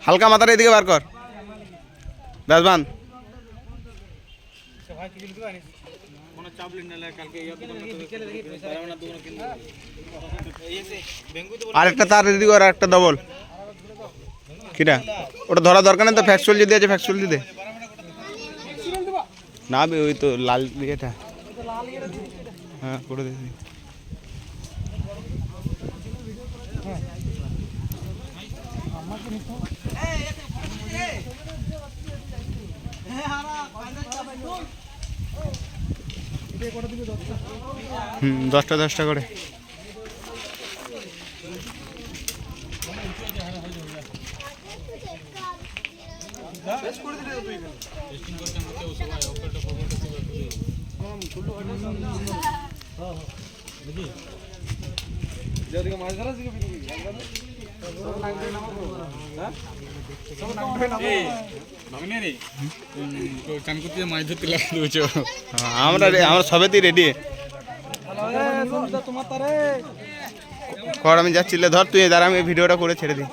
হালকা মাথাটা এদিকে বার কর, ব্যাস বান। আরেকটা তার রেডি কর, আরেকটা ডবল। কিটা ওটা ধরা দরকার নেই তো, ফ্যাক্সুয়াল যদি আছে ফ্যাক্সুয়াল দিতে না, ওই তো লাল ইয়েটা। হ্যাঁ করে দিয়েছি। হুম 10টা 10টা করে। আমরা সবেতেই রেডি কর। আমি যাচ্ছি, ধর তুই দাঁড়া, আমি ভিডিওটা করে ছেড়ে দিই।